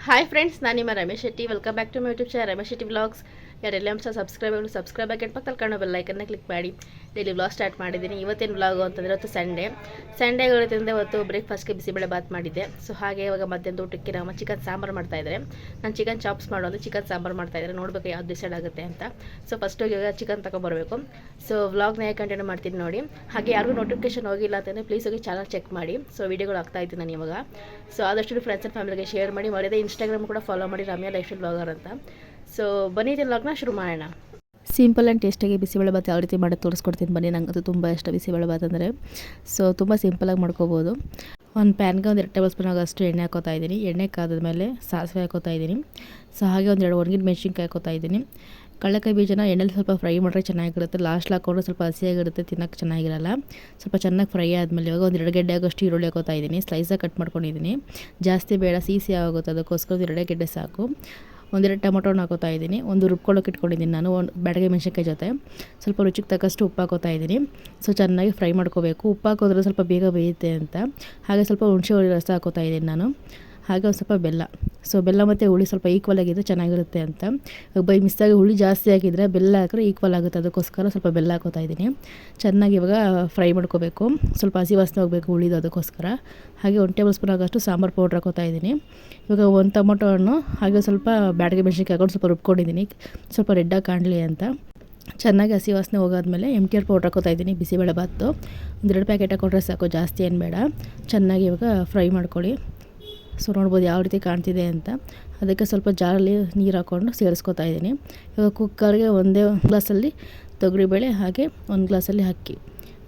Hi friends, ನಾನು ನಿಮ್ಮ Ramesh Shetty. Welcome back to my YouTube channel Ramesh Shetty vlogs. ಯಾರೆಲ್ಲ ಸಬ್ಸ್ಕ್ರೈಬ್ ಆಗಿ ಪಕ್ಕದಲ್ಲಿ ಕಾಣೋ ಬೆಲ್ ಐಕನ್ನ ಕ್ಲಿಕ್ ಮಾಡಿ. ಡೈಲಿ ವ್ಲಾಗ್ ಸ್ಟಾರ್ಟ್ ಮಾಡಿದ್ದೀನಿ. ಇವತ್ತೇನು ವ್ಲಾಗು ಅಂತಂದರೆ ಇವತ್ತು ಸಂಡೇ ಇರೋದ್ರಿಂದ ಇವತ್ತು ಬ್ರೇಕ್ಫಾಸ್ಟ್ಗೆ ಬಿಸಿಬೇಳೆ ಬಾತ್ ಮಾಡಿದ್ದೆ. ಸೊ ಹಾಗೆ ಇವಾಗ ಮಧ್ಯಾಹ್ನದ ಊಟಕ್ಕೆ ನಮ್ಮ ಚಿಕನ್ ಸಾಂಬಾರು ಮಾಡ್ತಾಯಿದ್ದಾರೆ. ನಾನು ಚಿಕನ್ ಚಾಪ್ಸ್ ಮಾಡೋದು ಚಿಕನ್ ಸಾಂಬಾರು ಮಾಡ್ತಾಯಿದ್ದಾರೆ. ನೋಡಬೇಕು ಯಾವ್ದು ಡಿಸೈಡ್ ಆಗುತ್ತೆ ಅಂತ. ಸೊ ಫಸ್ಟು ಇವಾಗ ಚಿಕನ್ ತೊಗೊಬರಬೇಕು. ಸೊ ವ್ಲಾಗ್ನ ಹೇಗೆ ಕಂಟಿನ್ಯೂ ಮಾಡ್ತೀನಿ ನೋಡಿ. ಹಾಗೆ ಯಾರಿಗೂ ನೋಟಿಫಿಕೇಶನ್ ಹೋಗಿಲ್ಲ ಅಂತಂದರೆ ಪ್ಲೀಸ್ ಹೋಗಿ ಚಾನಲ್ ಚೆಕ್ ಮಾಡಿ. ಸೊ ವೀಡಿಯೋಗಳು ಆಗ್ತಾಯಿದ್ದೀನಿ ನಾನು ಇವಾಗ. ಸೊ ಆದಷ್ಟು ಫ್ರೆಂಡ್ಸ್ ಆ್ಯಂಡ್ ಫ್ಯಾಮಿಲಿಗೆ ಶೇರ್ ಮಾಡಿ. ಮರಿದೇ ಇನ್ಸ್ಟಾಗ್ರಾಮ್ ಕೂಡ ಫಾಲೋ ಮಾಡಿ, ರಮ್ಯಾ ಲೈಫ್ ಸ್ಟೈಲ್ ಬ್ಲಾಗರ್ ಅಂತ. ಸೊ ಬನ್ನಿ ವ್ಲಾಗ್ನ ಶುರು ಮಾಡೋಣ. ಸಿಂಪಲ್ ಆ್ಯಂಡ್ ಟೇಸ್ಟಾಗಿ ಬಿಸಿಬೇಳೆ ಬಾತ್ ಯಾವ ರೀತಿ ಮಾಡೋದು ತೋರಿಸ್ಕೊಡ್ತೀನಿ ಬನ್ನಿ. ನನಗಂತೂ ತುಂಬ ಇಷ್ಟ ಬಿಸಿಬೇಳೆ ಬಾತ್ ಅಂದರೆ. ಸೊ ತುಂಬ ಸಿಂಪಲಾಗಿ ಮಾಡ್ಕೋಬೋದು. ಒಂದು ಪ್ಯಾನ್ಗೆ ಒಂದು 2 ಟೇಬಲ್ ಸ್ಪೂನ್ ಆಗೋಷ್ಟು ಎಣ್ಣೆ ಹಾಕೋತಾ ಇದ್ದೀನಿ. ಎಣ್ಣೆ ಕಾದಾದ್ಮೇಲೆ ಸಾಸಿವೆ ಹಾಕೋತಾ ಇದ್ದೀನಿ. ಸೊ ಹಾಗೆ ಒಂದು 2 ಒಣಗಿದ ಮೆಣಸಿನ್ಕಾಯಿ ಹಾಕೋತಾ ಇದ್ದೀನಿ. ಕಡಲೆಕಾಯಿ ಬೀಜನ ಎಣ್ಣೆಲಿ ಸ್ವಲ್ಪ ಫ್ರೈ ಮಾಡಿದ್ರೆ ಚೆನ್ನಾಗಿರುತ್ತೆ. ಲಾಸ್ಟ್ ಹಾಕೊಂಡ್ರೆ ಸ್ವಲ್ಪ ಹಸಿಯಾಗಿರುತ್ತೆ, ತಿನ್ನೋಕ್ಕೆ ಚೆನ್ನಾಗಿರಲ್ಲ. ಸ್ವಲ್ಪ ಚೆನ್ನಾಗಿ ಫ್ರೈ ಆದಮೇಲೆ ಇವಾಗ ಒಂದು 2 ಗೆಡ್ಡೆ ಆಗೋಷ್ಟು ಈರುಳ್ಳಿ ಹಾಕೋತಾ ಇದ್ದೀನಿ. ಸ್ಲೈಸಾಗಿ ಕಟ್ ಮಾಡ್ಕೊಂಡಿದ್ದೀನಿ. ಜಾಸ್ತಿ ಬೇಡ, ಸಿಹಿ ಆಗುತ್ತೆ, ಅದಕ್ಕೋಸ್ಕರ 2 ಗೆಡ್ಡೆ ಸಾಕು. 1-2 ಟೊಮೊಟೊನ ಹಾಕೋತಾ ಇದ್ದೀನಿ. ಒಂದು ರುಬ್ಕೊಳ್ಳೋಕೆ ಇಟ್ಕೊಂಡಿದ್ದೀನಿ ನಾನು ಒಂದು ಬ್ಯಾಡಗೆ ಮೆಣಸಿನ್ಕಾಯಿ ಜೊತೆ. ಸ್ವಲ್ಪ ರುಚಿಗೆ ತಕ್ಕಷ್ಟು ಉಪ್ಪು ಹಾಕೋತಾ ಇದ್ದೀನಿ. ಸೊ ಚೆನ್ನಾಗಿ ಫ್ರೈ ಮಾಡ್ಕೋಬೇಕು. ಉಪ್ಪು ಹಾಕೋದ್ರೆ ಸ್ವಲ್ಪ ಬೇಗ ಬೇಯುತ್ತೆ ಅಂತ. ಹಾಗೆ ಸ್ವಲ್ಪ ಹುಣಸೆ ಹುಳಿ ರಸ ಹಾಕೋತಾ ಇದ್ದೀನಿ ನಾನು. ಹಾಗೆ ಒಂದು ಸ್ವಲ್ಪ ಬೆಲ್ಲ. ಸೊ ಬೆಲ್ಲ ಮತ್ತು ಹುಳಿ ಸ್ವಲ್ಪ ಈಕ್ವಲ್ ಆಗಿದ್ರೆ ಚೆನ್ನಾಗಿರುತ್ತೆ ಅಂತ. ಬೈ ಮಿಸ್ಸಾಗಿ ಹುಳಿ ಜಾಸ್ತಿ ಹಾಕಿದರೆ ಬೆಲ್ಲ ಹಾಕಿದ್ರೆ ಈಕ್ವಲ್ ಆಗುತ್ತೆ, ಅದಕ್ಕೋಸ್ಕರ ಸ್ವಲ್ಪ ಬೆಲ್ಲ ಹಾಕೋತಾ ಇದ್ದೀನಿ. ಚೆನ್ನಾಗಿ ಇವಾಗ ಫ್ರೈ ಮಾಡ್ಕೋಬೇಕು. ಸ್ವಲ್ಪ ಹಸಿ ವಾಸನೆ ಹೋಗಬೇಕು ಹುಳಿದು, ಅದಕ್ಕೋಸ್ಕರ. ಹಾಗೆ 1 ಟೇಬಲ್ ಸ್ಪೂನ್ ಆಗೋಷ್ಟು ಸಾಂಬಾರು ಪೌಡ್ರ್ ಹಾಕೋತಾ ಇದ್ದೀನಿ. ಇವಾಗ 1 ಟೊಮೊಟೊ ಹಣ್ಣು ಹಾಗೆ ಸ್ವಲ್ಪ ಬ್ಯಾಡಗೆ ಮೆಣಸಿನ್ಕಾಯಿ ಹಾಕೊಂಡು ಸ್ವಲ್ಪ ರುಬ್ಕೊಂಡಿದ್ದೀನಿ, ಸ್ವಲ್ಪ ರೆಡ್ಡಾಗಿ ಕಾಣಲಿ ಅಂತ. ಚೆನ್ನಾಗಿ ಹಸಿ ವಾಸನೆ ಹೋಗಾದ್ಮೇಲೆ MTR ಪೌಡ್ರ್ ಹಾಕೋತಾ ಇದ್ದೀನಿ. ಬಿಸಿಬೇಳೆ ಬಾತು 1-2 ಪ್ಯಾಕೆಟ್ ಹಾಕೊಂಡ್ರೆ ಸಾಕು, ಜಾಸ್ತಿ ಏನು ಬೇಡ. ಚೆನ್ನಾಗಿ ಇವಾಗ ಫ್ರೈ ಮಾಡ್ಕೊಳ್ಳಿ. ಸೊ ನೋಡ್ಬೋದು ಯಾವ ರೀತಿ ಕಾಣ್ತಿದೆ ಅಂತ. ಅದಕ್ಕೆ ಸ್ವಲ್ಪ ಜಾರಲ್ಲಿ ನೀರು ಹಾಕ್ಕೊಂಡು ಸೇರಿಸ್ಕೊತಾ ಇದ್ದೀನಿ. ಇವಾಗ ಕುಕ್ಕರ್ಗೆ ಒಂದೇ ಗ್ಲಾಸಲ್ಲಿ ತೊಗರಿಬೇಳೆ ಹಾಗೆ 1 ಗ್ಲಾಸಲ್ಲಿ ಅಕ್ಕಿ.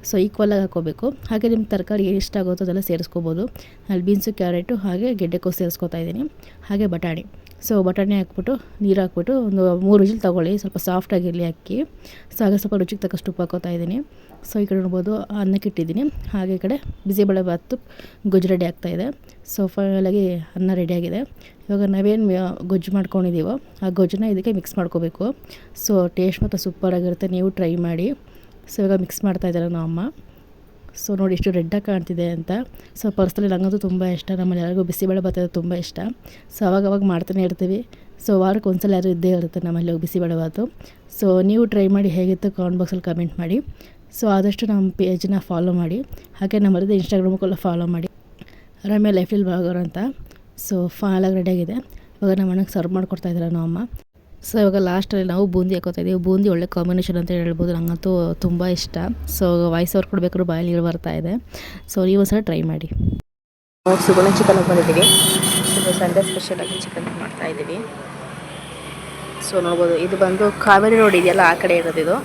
ಸೊ ಈಕ್ವಲಾಗಿ ಹಾಕ್ಕೋಬೇಕು. ಹಾಗೆ ನಿಮ್ಮ ತರಕಾರಿ ಏನು ಇಷ್ಟ ಆಗುತ್ತೋ ಅದೆಲ್ಲ ಸೇರಿಸ್ಕೋಬೋದು. ಅಲ್ಲಿ ಬೀನ್ಸು, ಕ್ಯಾರೆಟು ಹಾಗೆ ಗೆಡ್ಡೆಕೋಸು ಸೇರಿಸ್ಕೊತಾ ಇದ್ದೀನಿ. ಹಾಗೆ ಬಟಾಣಿ. ಸೊ ಬಟಾಣಿ ಹಾಕ್ಬಿಟ್ಟು ನೀರು ಹಾಕ್ಬಿಟ್ಟು ಒಂದು 3 ವಿಜಿಲ್ ತೊಗೊಳ್ಳಿ, ಸ್ವಲ್ಪ ಸಾಫ್ಟಾಗಿರಲಿ ಅಕ್ಕಿ. ಸೊ ಹಾಗೆ ಸ್ವಲ್ಪ ರುಚಿಗೆ ತಕ್ಕಷ್ಟು ಉಪ್ಪು ಹಾಕೋತಾ ಇದ್ದೀನಿ. ಸೊ ಈ ಕಡೆ ನೋಡ್ಬೋದು ಅನ್ನಕ್ಕೆ ಇಟ್ಟಿದ್ದೀನಿ. ಹಾಗೆ ಈ ಕಡೆ ಬಿಸಿಬೇಳೆ ಬಾತು ಗೊಜ್ಜು ರೆಡಿ ಆಗ್ತಾಯಿದೆ. ಸೊ ಫೈನಲಾಗಿ ಅನ್ನ ರೆಡಿಯಾಗಿದೆ. ಇವಾಗ ನಾವೇನು ಗೊಜ್ಜು ಮಾಡ್ಕೊಂಡಿದ್ದೀವೋ ಆ ಗೊಜ್ಜನ್ನ ಇದಕ್ಕೆ ಮಿಕ್ಸ್ ಮಾಡ್ಕೋಬೇಕು. ಸೊ ಟೇಸ್ಟ್ ಮತ್ತು ಸೂಪರಾಗಿರುತ್ತೆ, ನೀವು ಟ್ರೈ ಮಾಡಿ. ಸೊ ಇವಾಗ ಮಿಕ್ಸ್ ಮಾಡ್ತಾಯಿದ್ದಾರೆ ನಮ್ಮ ಅಮ್ಮ. ಸೊ ನೋಡಿ ಎಷ್ಟು ರೆಡ್ಡಾಗಿ ಕಾಣ್ತಿದೆ ಅಂತ. ಸೊ ಪರ್ಸ್ನಲಿ ನನಗಂತೂ ತುಂಬ ಇಷ್ಟ. ನಮ್ಮಲ್ಲಿ ಎಲ್ಲರಿಗೂ ಬಿಸಿಬೇಳೆ ಬಾತ್ ತುಂಬ ಇಷ್ಟ. ಸೊ ಅವಾಗ ಮಾಡ್ತಾನೆ ಇರ್ತೀವಿ. ಸೊ ವಾರಕ್ಕೆ ಒಂದ್ಸಲ ಯಾರು ಇದ್ದೇ ಇರುತ್ತೆ ನಮ್ಮಲ್ಲಿ ಬಿಸಿಬೇಳೆ ಬಾತು. ಸೊ ನೀವು ಟ್ರೈ ಮಾಡಿ, ಹೇಗಿತ್ತು ಕಾಮೆಂಟ್ ಬಾಕ್ಸಲ್ಲಿ ಕಮೆಂಟ್ ಮಾಡಿ. ಸೊ ಆದಷ್ಟು ನಮ್ಮ ಪೇಜನ್ನ ಫಾಲೋ ಮಾಡಿ. ಹಾಗೆ ನಮ್ಮದೇ ಇನ್ಸ್ಟಾಗ್ರಾಮಕ್ಕೆಲ್ಲ ಫಾಲೋ ಮಾಡಿ, ರಮ್ಯಾ ಲೈಫ್ ಸ್ಟೈಲ್ ಬ್ಲಾಗರ್ ಅಂತ. ಸೊ ಫೈನಲಾಗಿ ರೆಡಿಯಾಗಿದೆ. ಇವಾಗ ನಮ್ಮ ಮನೆಗೆ ಸರ್ವ್ ಮಾಡಿಕೊಡ್ತಾಯಿದ್ದಾರೆ ನಮ್ಮ ಅಮ್ಮ. ಸೊ ಇವಾಗ ಲಾಸ್ಟಲ್ಲಿ ನಾವು ಬೂಂದಿ ಹಾಕೋತಾ ಇದ್ದೀವಿ. ಬೂಂದಿ ಒಳ್ಳೆ ಕಾಂಬಿನೇಷನ್ ಅಂತ ಹೇಳ್ಬೋದು, ನನಗಂತೂ ತುಂಬ ಇಷ್ಟ. ಸೊ ವಾಯ್ಸ್ ಓವರ್ ಕೊಡಬೇಕಾದ್ರೂ ಬಾಯಲ್ಲಿ ನೀರು ಬರ್ತಾಯಿದೆ. ಸೊ ನೀವು ಒಂದ್ಸಲ ಟ್ರೈ ಮಾಡಿ. ಸುಗುಣ ಚಿಕನ್ ಬಂದಿದ್ದೀವಿ. ಸೊ ಸಂಡೇ ಸ್ಪೆಷಲಾಗಿ ಚಿಕನ್ ಮಾಡ್ತಾಯಿದ್ದೀವಿ. ಸೊ ನೋಡ್ಬೋದು, ಇದು ಬಂದು ಕಾವೇರಿ ರೋಡ್ ಇದೆಯಲ್ಲ, ಆ ಕಡೆ ಇರೋದು ಇದು.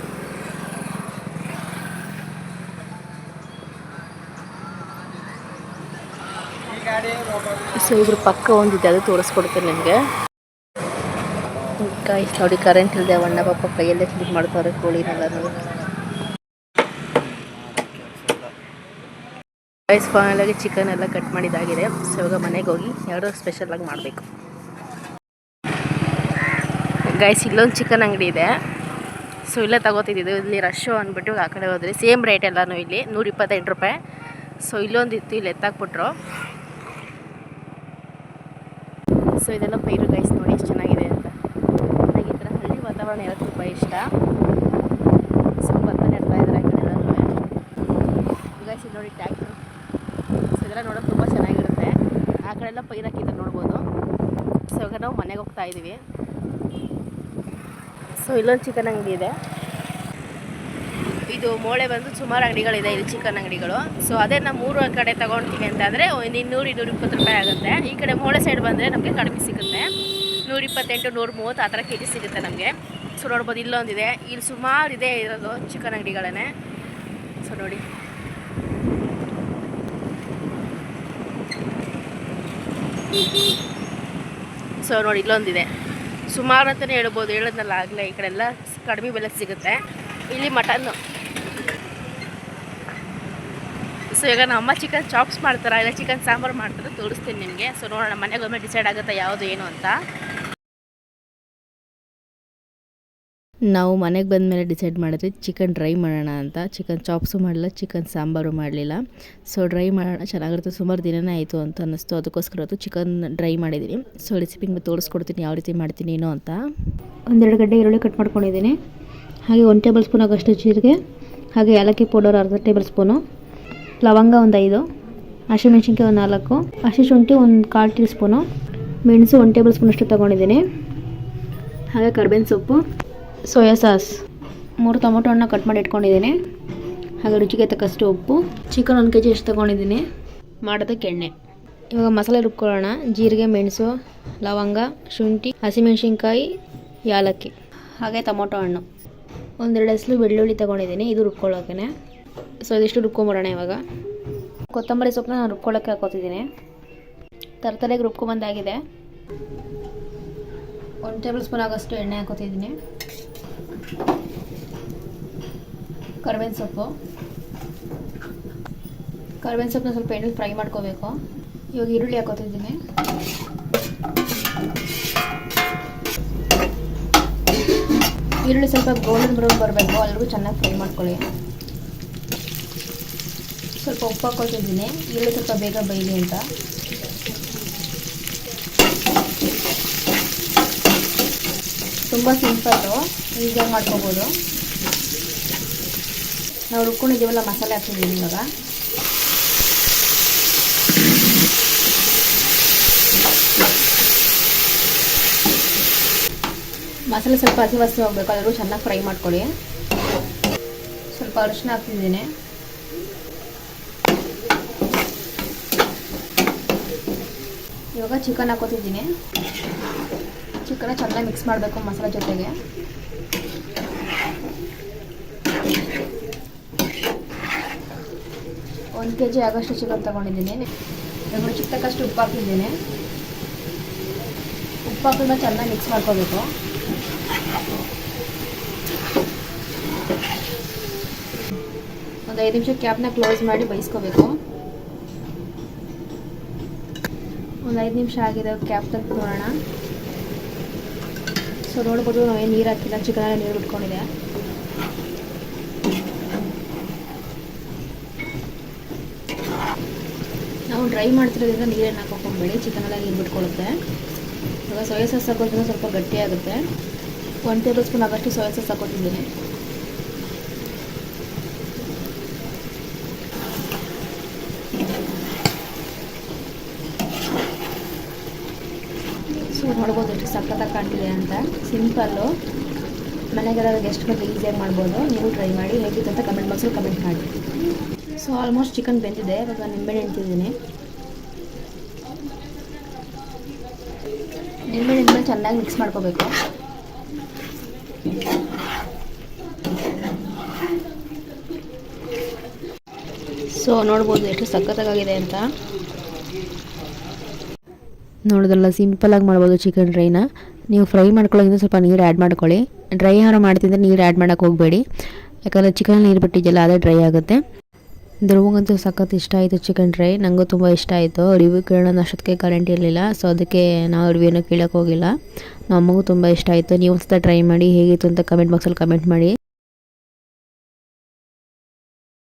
ಸೊ ಇದ್ರ ಪಕ್ಕ ಒಂದಿದೆ, ಅದು ತೋರಿಸ್ಕೊಡ್ತೀನಿ ನಿಮಗೆ. ಗಾಯ್ಸ್ ನೋಡಿ, ಕರೆಂಟ್ ಇಲ್ಲದೆ ಅಣ್ಣ ಪಾಪ ಕೈಯಲ್ಲೇ ಕ್ಲೀನ್ ಮಾಡ್ತಾರೆ ಕೋಳಿನೆಲ್ಲ. ಗೈಸ್ ಫೈನಲಾಗಿ ಚಿಕನ್ ಎಲ್ಲ ಕಟ್ ಮಾಡಿದ್ದಾಗಿದೆ. ಸೊ ಇವಾಗ ಮನೆಗೆ ಹೋಗಿ ಯಾವುದೋ ಸ್ಪೆಷಲಾಗಿ ಮಾಡಬೇಕು. ಗೈಸ್ ಇಲ್ಲೊಂದು ಚಿಕನ್ ಅಂಗಡಿ ಇದೆ. ಸೊ ಇಲ್ಲೇ ತಗೋತಿದ್ದು, ಇಲ್ಲಿ ರಶ್ಶು ಅಂದ್ಬಿಟ್ಟು ಆ ಕಡೆ ಹೋದ್ರಿ. ಸೇಮ್ ರೇಟ್ ಎಲ್ಲನೂ ಇಲ್ಲಿ 128 ರೂಪಾಯಿ. ಸೊ ಇಲ್ಲೊಂದಿತ್ತು, ಇಲ್ಲಿ ಎತ್ತಾಕ್ಬಿಟ್ರು. ಸೊ ಇದೆಲ್ಲ ಪೈರು ಗೈಸ್, ನೋಡಿ ಎಷ್ಟು ಚೆನ್ನಾಗಿದೆ ಅಂತ. ನನಗೆ ಈ ಥರ ಹಳ್ಳಿ ವಾತಾವರಣ ಇರೋದು ತುಂಬ ಇಷ್ಟ. ಸೊ ಭತ್ತ ನೆಡ್ತಾ ಇದ್ದಾರೆ ಆ ಕಡೆ ಎಲ್ಲನೂ. ಗೈಸ್ ಇದು ನೋಡಿ ಟ್ಯಾಕ್ಟ್ರು. ಸೊ ಇದೆಲ್ಲ ನೋಡೋದು ತುಂಬ ಚೆನ್ನಾಗಿರುತ್ತೆ. ಆ ಕಡೆ ಎಲ್ಲ ಪೈರು ಹಾಕಿದ್ದಾರೆ ನೋಡ್ಬೋದು. ಸೊ ಇವಾಗ ನಾವು ಮನೆಗೆ ಹೋಗ್ತಾ ಇದ್ದೀವಿ. ಸೊ ಇಲ್ಲೊಂದು ಚಿಕನ್ ಅಂಗಡಿ ಇದೆ. ಇದು ಮೋಳೆ ಬಂದು ಸುಮಾರು ಅಂಗಡಿಗಳಿದೆ ಇಲ್ಲಿ ಚಿಕನ್ ಅಂಗಡಿಗಳು. ಸೊ ಅದೇ ನಾವು 3 ಕಡೆ ತೊಗೊಳ್ತೀವಿ ಅಂತಂದರೆ 200-220 ರೂಪಾಯಿ ಆಗುತ್ತೆ. ಈ ಕಡೆ ಮೋಳೆ ಸೈಡ್ ಬಂದರೆ ನಮಗೆ ಕಡಿಮೆ ಸಿಗುತ್ತೆ, 128-130 ಆ ಥರ ಕೆಜಿ ಸಿಗುತ್ತೆ ನಮಗೆ. ಸೊ ನೋಡ್ಬೋದು ಇಲ್ಲೊಂದಿದೆ, ಇಲ್ಲಿ ಸುಮಾರು ಇದೆ ಇರೋದು ಚಿಕನ್ ಅಂಗಡಿಗಳೇ. ಸೊ ನೋಡಿ, ಸೊ ನೋಡಿ ಇಲ್ಲೊಂದಿದೆ, ಸುಮಾರು ಅಂತಲೇ ಹೇಳ್ಬೋದು. ಹೇಳೋದ್ನಲ್ಲ ಆಗಲೇ, ಈ ಕಡೆ ಎಲ್ಲ ಕಡಿಮೆ ಬೆಲೆ ಸಿಗುತ್ತೆ. ಇಲ್ಲಿ ಮಟನ್ನು. ಸೊ ಈಗ ನಮ್ಮ ಅಮ್ಮ ಚಿಕನ್ ಚಾಪ್ಸ್ ಮಾಡ್ತಾರೆ, ಇಲ್ಲ ಚಿಕನ್ ಸಾಂಬಾರು ಮಾಡ್ತಾರೆ, ತೋರಿಸ್ತೀನಿ ನಿಮಗೆ. ಸೊ ನೋಡೋಣ ಮನೆಗೆ ಒಮ್ಮೆ ಡಿಸೈಡ್ ಆಗುತ್ತೆ ಯಾವುದು ಏನು ಅಂತ. ನಾವು ಮನೆಗೆ ಬಂದಮೇಲೆ ಡಿಸೈಡ್ ಮಾಡಿದ್ವಿ ಚಿಕನ್ ಡ್ರೈ ಮಾಡೋಣ ಅಂತ. ಚಿಕನ್ ಚಾಪ್ಸು ಮಾಡಲಿಲ್ಲ, ಚಿಕನ್ ಸಾಂಬಾರು ಮಾಡಲಿಲ್ಲ. ಸೊ ಡ್ರೈ ಮಾಡೋಣ, ಚೆನ್ನಾಗಿರುತ್ತೆ. ಸುಮಾರು ದಿನವೇ ಆಯಿತು ಅಂತ ಅನ್ನಿಸ್ತು, ಅದಕ್ಕೋಸ್ಕರ ಅದು ಚಿಕನ್ ಡ್ರೈ ಮಾಡಿದ್ದೀನಿ. ಸೊ ರೆಸಿಪಿ ನಿಮಗೆ ತೋರಿಸ್ಕೊಡ್ತೀನಿ ಯಾವ ರೀತಿ ಮಾಡ್ತೀನಿ ಏನೋ ಅಂತ. ಒಂದೆರಡು ಗಡ್ಡೆ ಈರುಳ್ಳಿ ಕಟ್ ಮಾಡ್ಕೊಂಡಿದ್ದೀನಿ. ಹಾಗೆ 1 ಟೇಬಲ್ ಸ್ಪೂನ್ ಆಗೋಷ್ಟು ಜೀರಿಗೆ, ಹಾಗೆ ಏಲಕ್ಕಿ ಪೌಡರ್ ಅರ್ಧ ಟೇಬಲ್ ಸ್ಪೂನು, ಲವಂಗ ಒಂದು 5, ಹಸಿಮೆಣ್ಸಿನ್ಕಾಯಿ ಒಂದು 4, ಹಸಿ ಶುಂಠಿ ಒಂದು 1/4 ಟೀ ಸ್ಪೂನು, ಮೆಣಸು 1 ಟೇಬಲ್ ಸ್ಪೂನ್ ಅಷ್ಟು ತೊಗೊಂಡಿದ್ದೀನಿ. ಹಾಗೆ ಕರ್ಬೇವಿನ ಸೊಪ್ಪು, ಸೋಯಾ ಸಾಸ್, 3 ಟೊಮೊಟೊ ಹಣ್ಣು ಕಟ್ ಮಾಡಿ ಇಟ್ಕೊಂಡಿದ್ದೀನಿ. ಹಾಗೆ ರುಚಿಗೆ ತಕ್ಕಷ್ಟು ಉಪ್ಪು, ಚಿಕನ್ 1 kg ಅಷ್ಟು ತೊಗೊಂಡಿದ್ದೀನಿ. ಮಾಡೋದಕ್ಕೆ ಎಣ್ಣೆ. ಇವಾಗ ಮಸಾಲೆ ರುಬ್ಕೊಳ್ಳೋಣ. ಜೀರಿಗೆ, ಮೆಣಸು, ಲವಂಗ, ಶುಂಠಿ, ಹಸಿಮೆಣ್ಸಿನ್ಕಾಯಿ, ಏಲಕ್ಕಿ, ಹಾಗೆ ಟೊಮೊಟೊ ಹಣ್ಣು, 1-2 ಎಸಳು ಬೆಳ್ಳುಳ್ಳಿ ತೊಗೊಂಡಿದ್ದೀನಿ, ಇದು ರುಬ್ಕೊಳ್ಳೋಕೆ. ಸೊ ಇದಿಷ್ಟು ರುಬ್ಕೊಂಬರೋಣ. ಇವಾಗ ಕೊತ್ತಂಬರಿ ಸೊಪ್ಪನ್ನ ನಾನು ರುಬ್ಕೊಳ್ಳೋಕ್ಕೆ ಹಾಕೋತಿದ್ದೀನಿ. ತರತಲೆಗೆ ರುಬ್ಕೊಂಬಂದಾಗಿದೆ. 1 ಟೇಬಲ್ ಸ್ಪೂನ್ ಆಗೋಷ್ಟು ಎಣ್ಣೆ ಹಾಕೋತಿದ್ದೀನಿ. ಕರ್ಬೇವಿನ ಸೊಪ್ಪನ್ನ ಸ್ವಲ್ಪ ಎಣ್ಣೆ ಫ್ರೈ ಮಾಡ್ಕೋಬೇಕು. ಇವಾಗ ಈರುಳ್ಳಿ ಹಾಕೋತಿದ್ದೀನಿ. ಈರುಳ್ಳಿ ಸ್ವಲ್ಪ ಗೋಲ್ಡನ್ ಬ್ರೌನ್ ಬರಬೇಕು, ಅಲ್ಲಿಗೂ ಚೆನ್ನಾಗಿ ಫ್ರೈ ಮಾಡ್ಕೊಳ್ಳಿ. ಸ್ವಲ್ಪ ಉಪ್ಪು ಹಾಕೋತಿದ್ದೀನಿ, ಈರುಳ್ಳಿ ಸ್ವಲ್ಪ ಬೇಗ ಬೈಲಿ ಅಂತ. ತುಂಬ ಸಿಂಪಲ್ಲು, ಈಸಿಯಾಗಿ ಮಾಡ್ಕೋಬೋದು. ನಾವು ರುಬ್ಕೊಂಡಿದ್ದೀವಲ್ಲ ಮಸಾಲೆ ಹಾಕ್ತಿದ್ದೀನಿ ಇವಾಗ. ಮಸಾಲೆ ಸ್ವಲ್ಪ ಹಸಿ ವಾಸನೆ ಹೋಗ್ಬೇಕು, ಅದ್ರೂ ಚೆನ್ನಾಗಿ ಫ್ರೈ ಮಾಡ್ಕೊಳ್ಳಿ. ಸ್ವಲ್ಪ ಅರಿಶಿನ ಹಾಕ್ತಿದ್ದೀನಿ. ಇವಾಗ ಚಿಕನ್ ಹಾಕೋತಿದ್ದೀನಿ. ಚಿಕನ್ ಚೆನ್ನಾಗಿ ಮಿಕ್ಸ್ ಮಾಡಬೇಕು ಮಸಾಲೆ ಜೊತೆಗೆ. ಒಂದು kg ಆಗೋಷ್ಟು ಚಿಕನ್ ತೊಗೊಂಡಿದ್ದೀನಿ. ಇವಾಗ ರುಚಿಗೆ ತಕ್ಕಷ್ಟು ಉಪ್ಪು ಹಾಕಿದ್ದೀನಿ. ಉಪ್ಪು ಹಾಕಿದ್ರೆ ಚೆನ್ನಾಗಿ ಮಿಕ್ಸ್ ಮಾಡ್ಕೋಬೇಕು. ಒಂದು 5 ನಿಮಿಷ ಕ್ಯಾಪ್ನ ಕ್ಲೋಸ್ ಮಾಡಿ ಬೇಯಿಸ್ಕೋಬೇಕು. ಒಂದು 5 ನಿಮಿಷ ಆಗಿದೆ, ಕ್ಯಾಪ್ ತೆಗೆದು ನೋಡೋಣ. ಸೊ ನೋಡ್ಬೋದು, ನಾವೇನು ನೀರು ಹಾಕಿಲ್ಲ, ಚಿಕನೆಲ್ಲ ನೀರು ಬಿಟ್ಕೊಂಡಿದೆ. ನಾವು ಡ್ರೈ ಮಾಡ್ತಿರೋದ್ರಿಂದ ನೀರೇನು ಹಾಕೋಕೊಂಬೇಡಿ, ಚಿಕನೆಲ್ಲ ನೀರು ಬಿಟ್ಕೊಳ್ಳುತ್ತೆ. ಇವಾಗ ಸೋಯಾ ಸಾಸ್ ಹಾಕೋದ್ರಿಂದ ಸ್ವಲ್ಪ ಗಟ್ಟಿಯಾಗುತ್ತೆ. 1 ಟೇಬಲ್ ಸ್ಪೂನ್ ಆಗೋಷ್ಟು ಸೋಯಾ ಸಾಸ್ ಹಾಕೋತಿದ್ದೀನಿ. ಸೊ ನೋಡ್ಬೋದು ಎಷ್ಟು ಸಖತ್ತಾಗಿ ಕಾಣ್ತಿದೆ ಅಂತ. ಸಿಂಪಲ್ಲು, ಮನೆಗೆಲ್ಲ ಗೆಸ್ಟ್ ಬಂದು ಈಸಿಯಾಗಿ ಮಾಡ್ಬೋದು. ನೀವು ಟ್ರೈ ಮಾಡಿ, ಹೇಗಿತ್ತು ಅಂತ ಕಮೆಂಟ್ ಬಾಕ್ಸಲ್ಲಿ ಕಮೆಂಟ್ ಮಾಡಿ. ಸೊ ಆಲ್ಮೋಸ್ಟ್ ಚಿಕನ್ ಬೆಂದಿದೆ. ಇವಾಗ ನಿಂಬೆಹಣ್ಣು ಹಿಂಡ್ತಿದ್ದೀನಿ. ನಿಂಬೆಹಣ್ಣು ಹಿಂಡ್ಮೇಲೆ ಚೆನ್ನಾಗಿ ಮಿಕ್ಸ್ ಮಾಡ್ಕೋಬೇಕು. ಸೊ ನೋಡ್ಬೋದು ಎಷ್ಟು ಸಖತ್ತಾಗಿದೆ ಅಂತ. ನೋಡೋದಲ್ಲ, ಸಿಂಪಲಾಗಿ ಮಾಡ್ಬೋದು ಚಿಕನ್ ಡ್ರೈನ. ನೀವು ಫ್ರೈ ಮಾಡ್ಕೊಳ್ಳೋದ್ರಿಂದ ಸ್ವಲ್ಪ ನೀರು ಆ್ಯಡ್ ಮಾಡ್ಕೊಳ್ಳಿ. ಡ್ರೈ ಯಾರು ಮಾಡ್ತಿದ್ರೆ ನೀರು ಆ್ಯಡ್ ಮಾಡೋಕ್ಕೆ ಹೋಗಬೇಡಿ, ಯಾಕಂದರೆ ಚಿಕನ್ ನೀರು ಬಿಟ್ಟಿದ್ದೆಲ್ಲ ಅದೇ ಡ್ರೈ ಆಗುತ್ತೆ. ಧ್ರುವಂಗಂತೂ ಸಖತ್ ಇಷ್ಟ ಆಯಿತು ಚಿಕನ್ ಡ್ರೈ. ನನಗೂ ತುಂಬ ಇಷ್ಟ ಆಯಿತು. ರಿವ್ಯೂ ಕೇಳೋಣ ಅಷ್ಟೊತ್ತಿಗೆ ಕರೆಂಟ್ ಇರಲಿಲ್ಲ, ಸೊ ಅದಕ್ಕೆ ನಾವು ರಿವ್ಯೂನ ಕೇಳೋಕ್ಕೆ ಹೋಗಿಲ್ಲ. ನಮಗೂ ತುಂಬ ಇಷ್ಟ ಆಯಿತು. ನೀವು ಒಂದು ಸಲ ಟ್ರೈ ಮಾಡಿ, ಹೇಗಿತ್ತು ಅಂತ ಕಮೆಂಟ್ ಬಾಕ್ಸಲ್ಲಿ ಕಮೆಂಟ್ ಮಾಡಿ.